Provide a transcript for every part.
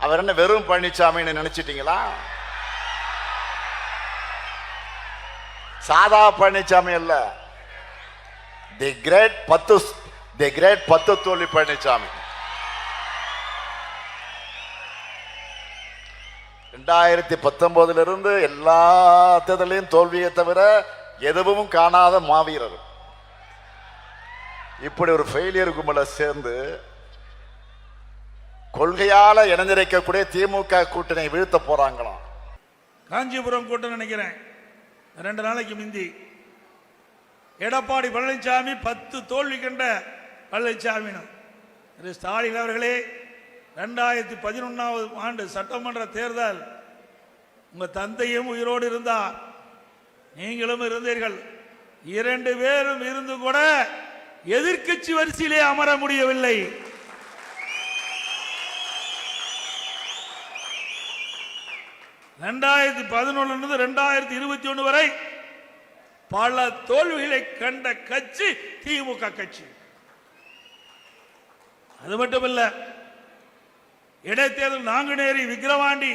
அவர் என்ன வெறும் பழனிசாமின்னு நினைச்சிட்டீங்களா? சாதா பழனிசாமி அல்ல, தி கிரேட் 10 தோல்வி பழனிசாமி. 2019 இருந்து எல்லா தேர்தலையும் தோல்வியை தவிர எதுவும் காணாத மாவீரர். இப்படி ஒரு ஃபெயிலியர் கும்பல சேர்ந்து கொள்கையால இணைஞ்சிருக்கக்கூடிய திமுக கூட்டணி வீழ்த்த போறாங்களாம். காஞ்சிபுரம் கூட்டம் நினைக்கிறேன் 2 நாளைக்கு முந்தி எடப்பாடி பழனிசாமி 10 தோல்வி கண்ட பழனிசாமி திரு ஸ்டாலின் அவர்களே, 2011ஆம் ஆண்டு சட்டமன்ற தேர்தல் உங்க தந்தையும் உயிரோடு இருந்தார், நீங்களும் இருந்தீர்கள். 2 பேரும் இருந்து கூட எதிர்க்கட்சி வரிசையிலே அமர முடியவில்லை. இருந்து 2021 வரை பல தோல்விகளை கண்ட கட்சி திமுக கட்சி. அது மட்டுமல்ல, இடைத்தேர்தல் நாங்குநேரி, விக்கிரவாண்டி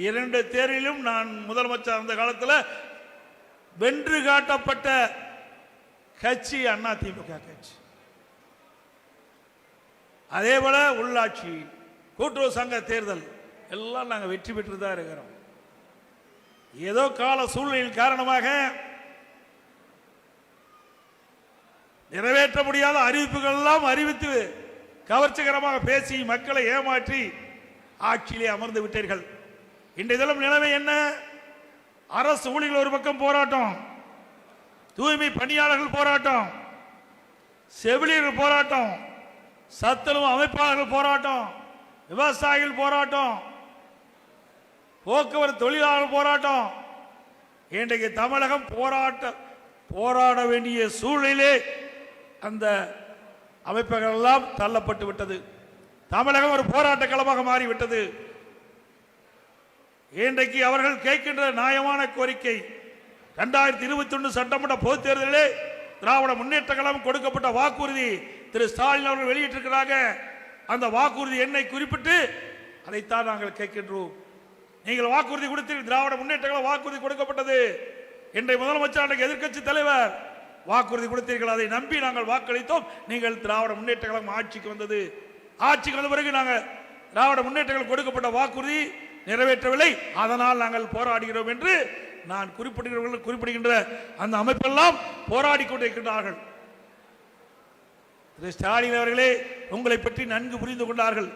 2 தேர்தலிலும் நான் முதலமைச்சர் அந்த காலத்தில் வென்று காட்டப்பட்ட கட்சி அண்ணா திமுக கட்சி. அதே போல உள்ளாட்சி, கூட்டுறவு சங்க தேர்தல் எல்லாம் நாங்கள் வெற்றி பெற்று தான் இருக்கிறோம். ஏதோ கால சூழ்நிலையின் காரணமாக நிறைவேற்ற முடியாத அறிவிப்புகள் எல்லாம் அறிவித்து கவர்ச்சிகரமாக பேசி மக்களை ஏமாற்றி ஆட்சியிலே அமர்ந்து விட்டீர்கள். இன்றைய தினம் நிலைமை என்ன? அரசு ஊழியர்கள் ஒரு பக்கம் போராட்டம், தூய்மை பணியாளர்கள் போராட்டம், செவிலியர்கள் போராட்டம், சத்துணவு அமைப்பாளர்கள் போராட்டம், விவசாயிகள் போராட்டம், போக்குவரத்து தொழிலாளர்கள் போராட்டம். இன்றைக்கு தமிழகம் போராட வேண்டிய சூழ்நிலை அந்த அமைப்புகள் எல்லாம் தள்ளப்பட்டு விட்டது. தமிழகம் ஒரு போராட்ட களமாக மாறிவிட்டது. இன்றைக்கு அவர்கள் கேட்கின்ற நியாயமான கோரிக்கை, 2021 சட்டமன்ற பொதுத் தேர்தலிலே திராவிட முன்னேற்ற கழகம் கொடுக்கப்பட்ட வாக்குறுதி திரு ஸ்டாலின் அவர்கள் வெளியிட்டிருக்கிறாங்க. அந்த வாக்குறுதி எண்ணை குறிப்பிட்டு அதைத்தான் நாங்கள் கேட்கின்றோம். நீங்கள் வாக்குறுதி கொடுத்தீர்கள், திராவிட முன்னேற்ற கழகம் வாக்குறுதி கொடுக்கப்பட்டது. இன்றைய முதலமைச்சர் எதிர்க்கட்சி தலைவர் வாக்குறுதி கொடுத்தீர்கள், அதை நம்பி நாங்கள் வாக்களித்தோம். நீங்கள் திராவிட முன்னேற்ற கழகம் ஆட்சிக்கு வந்தது. ஆட்சிக்கு வந்த பிறகு நாங்கள் திராவிட முன்னேற்ற கழகம் கொடுக்கப்பட்ட வாக்குறுதி நிறைவேற்றவில்லை, அதனால் நாங்கள் போராடுகிறோம் என்று நான் குறிப்பிடுகின்ற அந்த அமைப்பெல்லாம் போராடி கொண்டிருக்கின்றார்கள். ஸ்டாலின் அவர்களே, உங்களை பற்றி நன்கு புரிந்து கொண்டார்கள்.